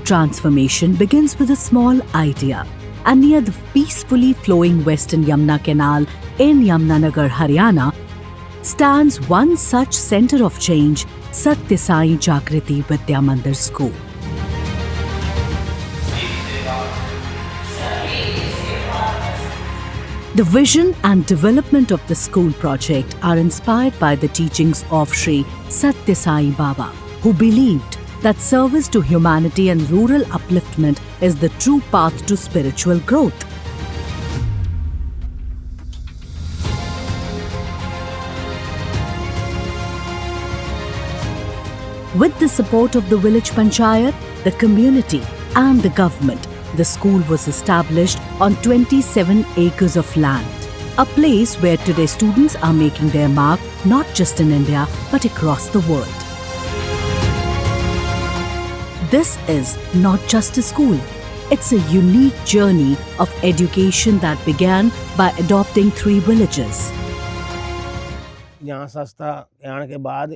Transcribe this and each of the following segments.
transformation begins with a small idea, and near the peacefully flowing Western Yamuna Canal in Yamunanagar, Haryana, stands one such centre of change, Satya Sai Jagriti Vidya Mandir School. The vision and development of the school project are inspired by the teachings of Sri Satya Sai Baba, who believed that service to humanity and rural upliftment is the true path to spiritual growth. With the support of the village panchayat, the community and the government, the school was established on 27 acres of land, a place where today students are making their mark not just in India but across the world. This is not just a school, it's a unique journey of education that began by adopting 3 villages. यहाँ संस्था आने के बाद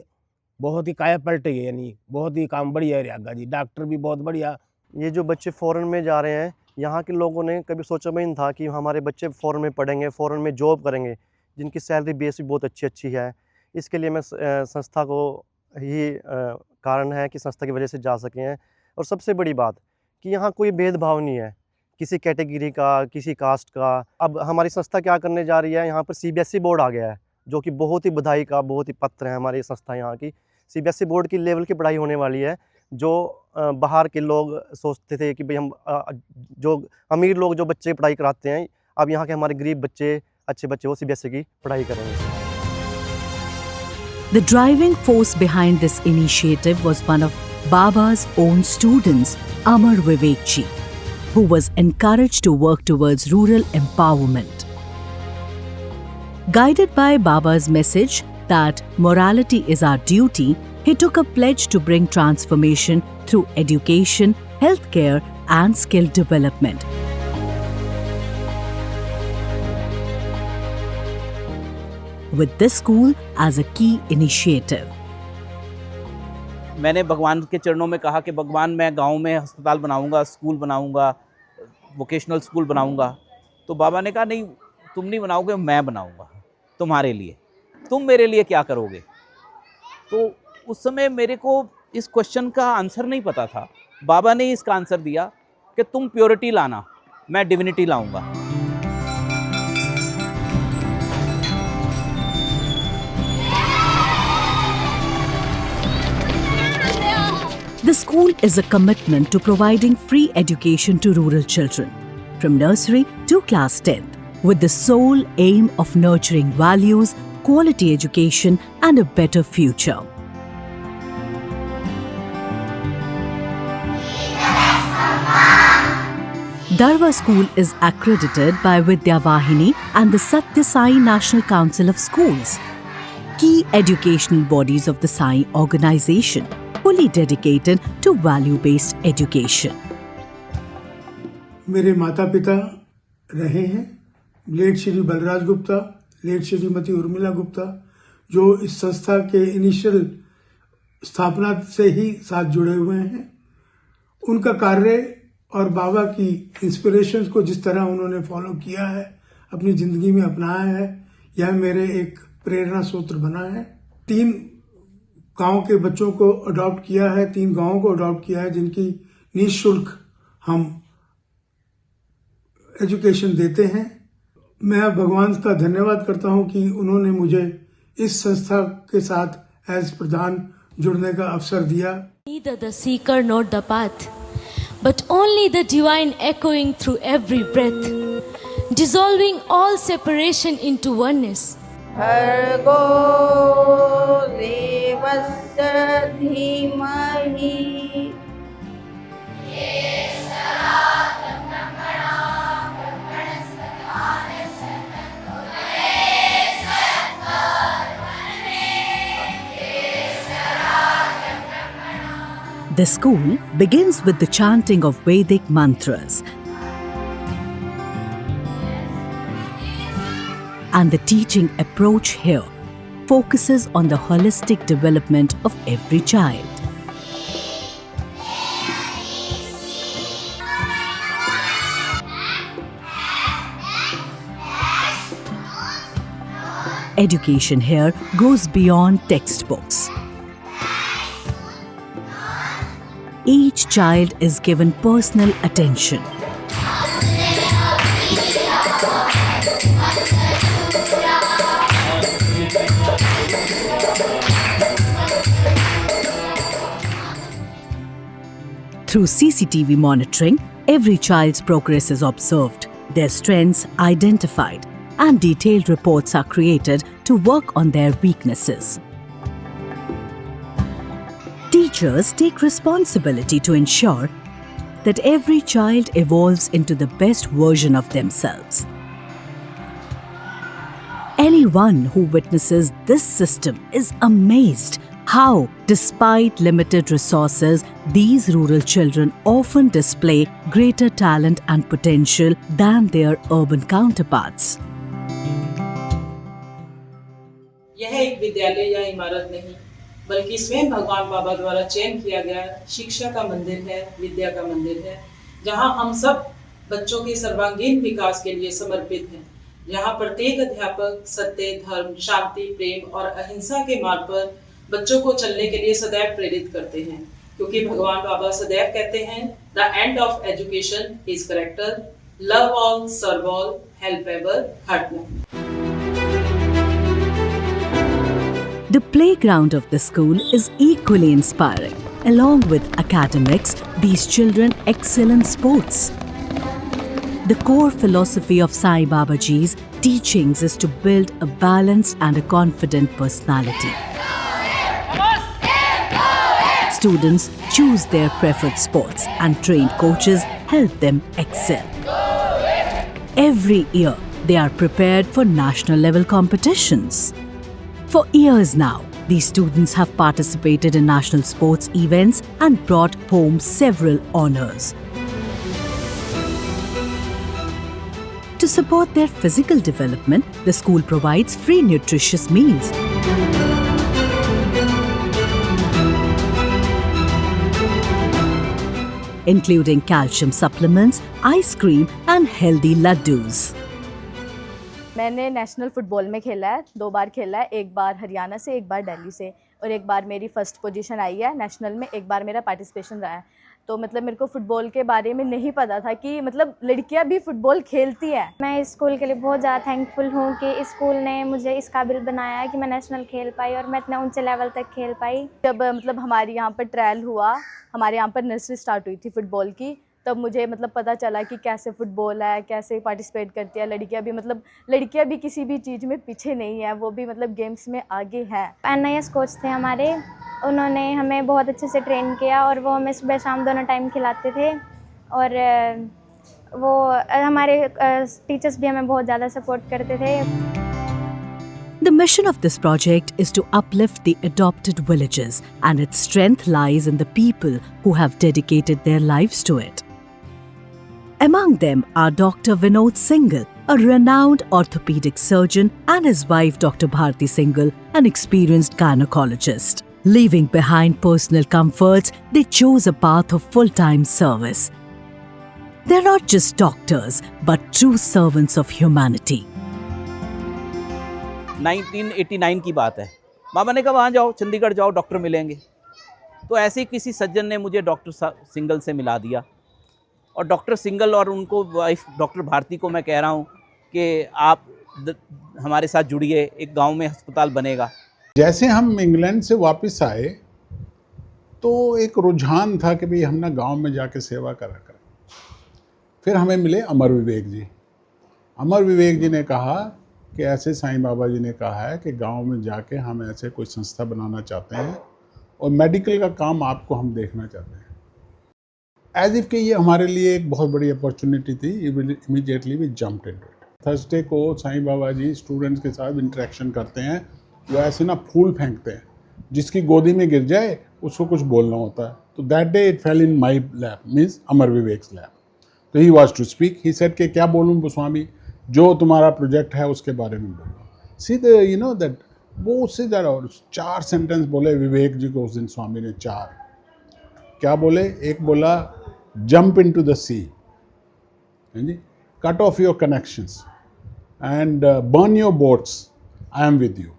बहुत ही काया पलट गई, यानी बहुत ही काम बढ़िया है रियागा जी, डॉक्टर भी बहुत बढ़िया। ये जो बच्चे फ़ॉरेन में जा रहे हैं, यहाँ के लोगों ने कभी सोचा भी नहीं था कि हमारे बच्चे फ़ॉरेन में पढ़ेंगे, फ़ॉरेन में जॉब करेंगे, जिनकी सैलरी बेस भी बहुत अच्छी है। इसके लिए मैं संस्था को ही कारण है कि संस्था की वजह से जा सके हैं। और सबसे बड़ी बात कि यहाँ कोई भेदभाव नहीं है किसी कैटेगरी का, किसी कास्ट का। अब हमारी संस्था क्या करने जा रही है, यहाँ पर CBSE बोर्ड आ गया है, जो कि बहुत ही बधाई का बहुत ही पत्र है। हमारी संस्था यहाँ की CBSE बोर्ड की लेवल की पढ़ाई होने वाली है, जो बाहर के लोग सोचते थे कि भाई हम जो अमीर लोग जो बच्चे पढ़ाई कराते हैं, अब यहाँ के हमारे गरीब बच्चे, अच्छे बच्चे वो CBSE की पढ़ाई करेंगे। The driving force behind this initiative was one of Baba's own students, Amar Vivek Ji, who was encouraged to work towards rural empowerment. Guided by Baba's message that morality is our duty, he took a pledge to bring transformation through education, healthcare, and skill development. With this school as a key initiative. मैंने भगवान के चरणों में कहा कि भगवान मैं गांव में अस्पताल बनाऊंगा, स्कूल बनाऊंगा, वोकेशनल स्कूल बनाऊंगा। तो बाबा ने कहा नहीं, तुम नहीं बनाओगे, मैं बनाऊंगा तुम्हारे लिए। तुम मेरे लिए क्या करोगे? तो उस समय मेरे को इस क्वेश्चन का आंसर नहीं पता था। बाबा ने इसका आंसर दिया कि तुम प्योरिटी लाना, मैं डिविनिटी लाऊंगा। The school is a commitment to providing free education to rural children, from nursery to class 10th, with the sole aim of nurturing values, quality education, and a better future. Darwa School is accredited by Vidya Vahini and the Satya Sai National Council of Schools, key educational bodies of the Sai organization, fully dedicated to value-based education. मेरे माता पिता रहे हैं late Shri Balraj Gupta, late Shrimati Urmila Gupta, जो इस संस्था के initial स्थापना से ही साथ जुड़े हुए हैं। उनका कार्य और बाबा की इंस्पिरेशंस को जिस तरह उन्होंने फॉलो किया है, अपनी जिंदगी में अपनाया है, यह मेरे एक प्रेरणा सूत्र बना है। 3 गांव के बच्चों को अडॉप्ट किया है, 3 गांवों को अडॉप्ट किया है, जिनकी निःशुल्क हम एजुकेशन देते हैं। मैं भगवान का धन्यवाद करता हूं कि उन्होंने मुझे इस संस्था के साथ एज प्रधान जुड़ने का अवसर दिया। Neither the seeker nor the path, but only the divine echoing through every breath, dissolving all separation into oneness. भर्गो देवस्य धीमहि The school begins with the chanting of Vedic mantras, and the teaching approach here focuses on the holistic development of every child. education here goes beyond textbooks. Each child is given personal attention. Through CCTV monitoring, every child's progress is observed, their strengths identified, and detailed reports are created to work on their weaknesses. Teachers take responsibility to ensure that every child evolves into the best version of themselves. Anyone who witnesses this system is amazed how, despite limited resources, these rural children often display greater talent and potential than their urban counterparts. यह एक विद्यालय या इमारत नहीं, बल्कि स्वयं भगवान बाबा द्वारा चयन किया गया शिक्षा का मंदिर है, विद्या का मंदिर है, जहां हम सब बच्चों के सर्वांगीण विकास के लिए समर्पित हैं, जहां प्रत्येक अध्यापक सत्य, धर्म, शांति, प्रेम और अहिंसा के मार्ग पर बच्चों को चलने के लिए सदैव प्रेरित करते हैं, क्योंकि भगवान बाबा सदैव कहते हैं, the end of education is character, love all, serve all, help ever, hurt not. The playground of the school is equally inspiring. Along with academics, these children excel in sports. The core philosophy of Sai Babaji's teachings is to build a balanced and a confident personality. Students choose their preferred sports and trained coaches help them excel. Every year, they are prepared for national level competitions. For years now, these students have participated in national sports events and brought home several honors. To support their physical development, the school provides free nutritious meals. Including calcium supplements, ice cream and healthy laddus. मैंने national football में खेला है, 2 बार खेला है, एक बार हरियाणा से, एक बार दिल्ली से, और एक बार मेरी फर्स्ट पोजीशन आई है नेशनल में, एक बार मेरा पार्टिसिपेशन रहा है. तो मतलब मेरे को फ़ुटबॉल के बारे में नहीं पता था कि मतलब लड़कियां भी फ़ुटबॉल खेलती हैं. मैं इस स्कूल के लिए बहुत ज़्यादा थैंकफुल हूँ कि इस स्कूल ने मुझे इस काबिल बनाया है कि मैं नेशनल खेल पाई और मैं इतने ऊंचे लेवल तक खेल पाई. जब मतलब हमारे यहाँ पर ट्रायल हुआ, हमारे यहाँ पर नर्सरी स्टार्ट हुई थी फ़ुटबॉल की, तब मुझे मतलब पता चला कि कैसे फ़ुटबॉल है, कैसे पार्टिसिपेट करती है लड़कियां भी किसी भी चीज़ में पीछे नहीं है, वो भी मतलब गेम्स में आगे हैं. NIS कोच थे हमारे, उन्होंने हमें बहुत अच्छे से ट्रेन किया और वो हमें सुबह शाम दोनों टाइम खिलाते थे, और वो हमारे टीचर्स भी हमें बहुत ज़्यादा सपोर्ट करते थे. The mission of this project is to uplift the adopted villages, and its strength lies in the people who have dedicated their lives to it. Among them are Dr. Vinod Singhal, a renowned orthopedic surgeon, and his wife Dr. Bharti Singhal, an experienced gynecologist. Leaving behind personal comforts, they chose a path of full-time service. They're not just doctors, but true servants of humanity. 1989 की बात है. बाबा ने कहा वहाँ जाओ, चंडीगढ़ जाओ, doctor मिलेंगे. तो ऐसे ही किसी सज्जन ने मुझे डॉक्टर सिंगल से मिला दिया, और डॉक्टर सिंगल और उनको वाइफ डॉक्टर भारती को मैं कह रहा हूँ कि आप हमारे साथ जुड़िए, एक गांव में अस्पताल बनेगा. जैसे हम इंग्लैंड से वापस आए तो एक रुझान था कि भाई हम ना गांव में जाके सेवा करा करें. फिर हमें मिले अमर विवेक जी. अमर विवेक जी ने कहा कि ऐसे साईं बाबा जी ने कहा है कि गांव में जाके हम ऐसे कोई संस्था बनाना चाहते हैं और मेडिकल का काम आपको हम देखना चाहते हैं. एज इफ कि ये हमारे लिए एक बहुत बड़ी अपॉर्चुनिटी थी. Immediately we jumped into it. Thursday को साईं बाबा जी स्टूडेंट्स के साथ इंटरेक्शन करते हैं. वो ऐसे ना फूल फेंकते हैं, जिसकी गोदी में गिर जाए उसको कुछ बोलना होता है. तो that day it fell in my lap, means Amar Vivek's lap. तो he was to speak. He said कि क्या बोलूँ गोस्वामी, जो तुम्हारा प्रोजेक्ट है उसके बारे में बोलो. See the you know that वो उससे ज़्यादा 4 सेंटेंस बोले विवेक जी को उस दिन स्वामी ने. 4 क्या बोले? एक बोला jump into the sea, cut off your connections and burn your boats I am with you.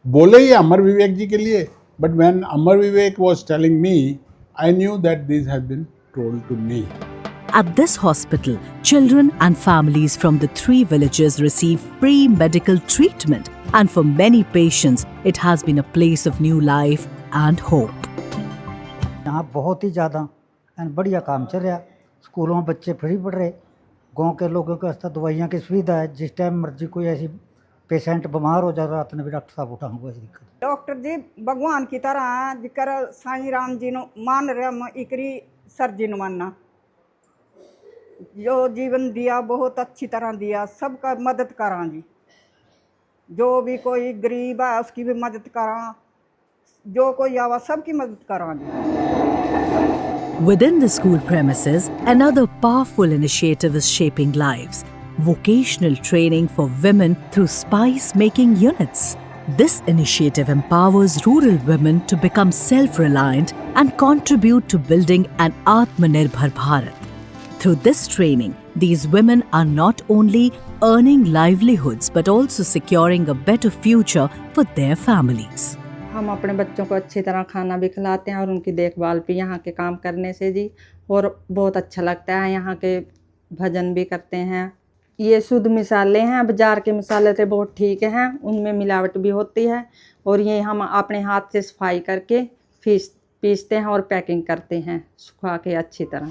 बोले ये अमर विवेक जी के लिए, but when Amar Vivek was telling me, I knew that this had been told to me. At this hospital, children and families from the 3 villages receive free medical treatment, and for many patients, it has been a place of new life and hope. यहाँ बहुत ही ज़्यादा बढ़िया काम चल रहा। स्कूलों में बच्चे फ्री पढ़ रहे, गांव के लोगों के वास्ते दवाइयाँ की सुविधा है। जिस टाइम मर्जी कोई ऐसी पेशेंट बीमार हो जाए, रात में भी डॉक्टर साहब उठा हुआ दिक्कत। डॉक्टर जी भगवान की तरह जिक्र साईं राम जी नो मान रहे हम इकरी सर जी नु मानना, जो जीवन दिया बहुत अच्छी तरह दिया, सबका मदद करा जी। जो भी कोई गरीब है उसकी भी मदद करा, जो कोई आवा सबकी मदद करा जी। Within the school premises, another powerful initiative is shaping lives. Vocational training for women through spice making units. This initiative empowers rural women to become self-reliant and contribute to building an Atmanirbhar Bharat. Through this training, these women are not only earning livelihoods but also securing a better future for their families. हम अपने बच्चों को अच्छी तरह खाना भी खिलाते हैं और उनकी देखभाल भी यहाँ के काम करने से जी, और बहुत अच्छा लगता है। यहाँ के भजन भी करते हैं। ये शुद्ध मसाले हैं, बाज़ार के मसाले से बहुत ठीक हैं, उनमें मिलावट भी होती है, और ये हम अपने हाथ से सफाई करके पीसते हैं और पैकिंग करते हैं सुखा के अच्छी तरह।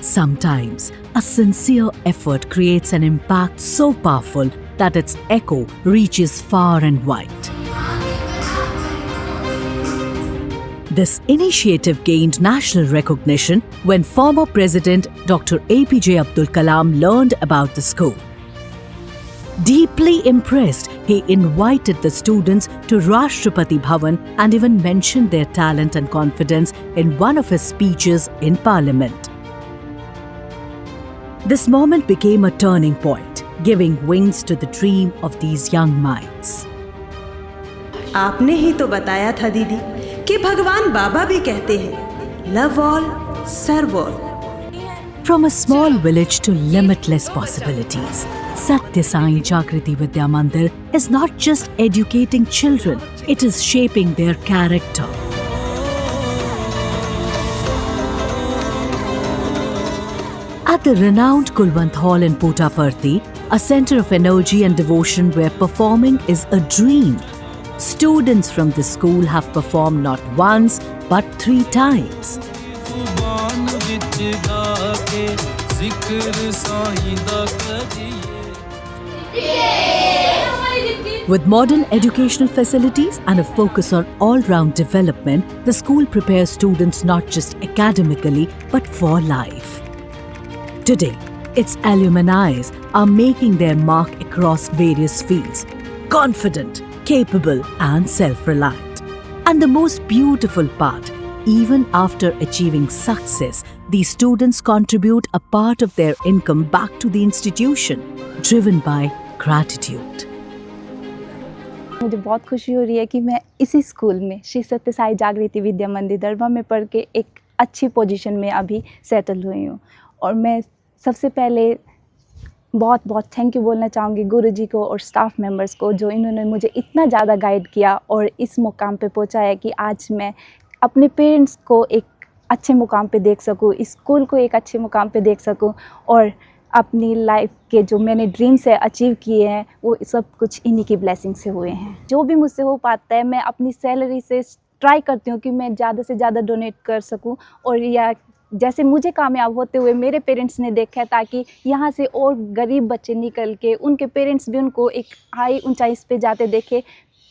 Sometimes, a sincere effort creates an impact so powerful that its echo reaches far and wide. This initiative gained national recognition when former President Dr. APJ Abdul Kalam learned about the school. Deeply impressed, he invited the students to Rashtrapati Bhavan and even mentioned their talent and confidence in one of his speeches in Parliament. This moment became a turning point, giving wings to the dream of these young minds. आपने ही तो बताया था दीदी कि भगवान बाबा भी कहते हैं, love all serve all. From a small village to limitless possibilities, Satya Sai Jagriti Vidya Mandir is not just educating children, it is shaping their character. At the renowned Kulwant Hall in Puttaparthi, a center of energy and devotion where performing is a dream, students from the school have performed not once but 3 times. With modern educational facilities and a focus on all-round development, the school prepares students not just academically but for life. Today, its alumni are making their mark across various fields, confident, capable and self-reliant. And the most beautiful part, even after achieving success, these students contribute a part of their income back to the institution, driven by gratitude. मुझे बहुत खुशी हो रही है कि मैं इसी school में श्री सत्य साई जागृति विद्या मंदिर दरबा में पढ़ के एक अच्छी पोजीशन में अभी सेटल हुई हूँ। और मैं सबसे पहले बहुत बहुत थैंक यू बोलना चाहूँगी गुरुजी को और स्टाफ मेंबर्स को, जो इन्होंने मुझे इतना ज़्यादा गाइड किया और इस मुकाम पे पहुँचाया कि आज मैं अपने पेरेंट्स को एक अच्छे मुकाम पे देख सकूँ, इस स्कूल को एक अच्छे मुकाम पे देख सकूँ, और अपनी लाइफ के जो मैंने ड्रीम्स है अचीव किए हैं वो सब कुछ इन्हीं की ब्लेसिंग से हुए हैं। जो भी मुझसे हो पाता है मैं अपनी सैलरी से ट्राई करती हूँ कि मैं ज़्यादा से ज़्यादा डोनेट कर सकूँ, और या जैसे मुझे कामयाब होते हुए मेरे पेरेंट्स ने देखा है, ताकि यहाँ से और गरीब बच्चे निकल के उनके पेरेंट्स भी उनको एक हाई ऊंचाई पे जाते देखे।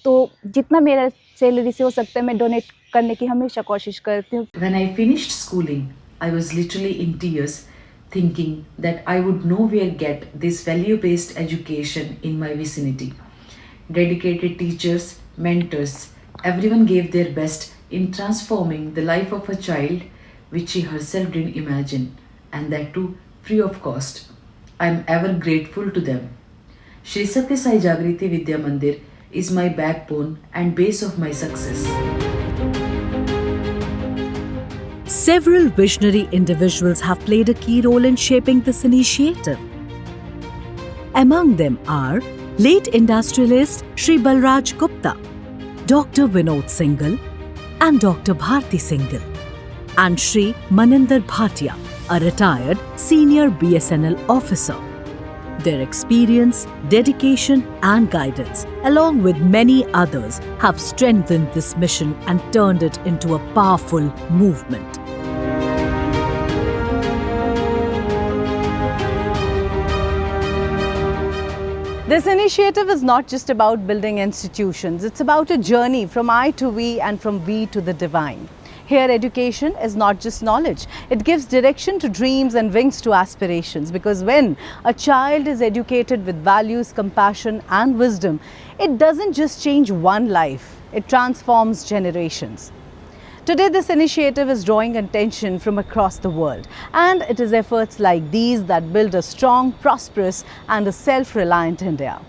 तो जितना मेरा सैलरी से हो सकता है मैं डोनेट करने की हमेशा कोशिश करती हूँ। When I finished schooling, I was literally in tears, thinking that I would nowhere get this value-based education in my vicinity. Dedicated teachers, mentors, everyone gave their best in transforming the life of a child which she herself didn't imagine, and that too free of cost. I am ever grateful to them. Shri Satya Sai Jagriti Vidya Mandir is my backbone and base of my success. Several visionary individuals have played a key role in shaping this initiative. Among them are late industrialist Shri Balraj Gupta, Dr. Vinod Singhal and Dr. Bharti Singhal, and Shri Maninder Bhatia, a retired senior BSNL officer. Their experience, dedication and guidance, along with many others, have strengthened this mission and turned it into a powerful movement. This initiative is not just about building institutions, it's about a journey from I to we and from we to the divine. Here, education is not just knowledge, it gives direction to dreams and wings to aspirations, because when a child is educated with values, compassion and wisdom, it doesn't just change one life, it transforms generations. Today, this initiative is drawing attention from across the world, and it is efforts like these that build a strong, prosperous and a self-reliant India.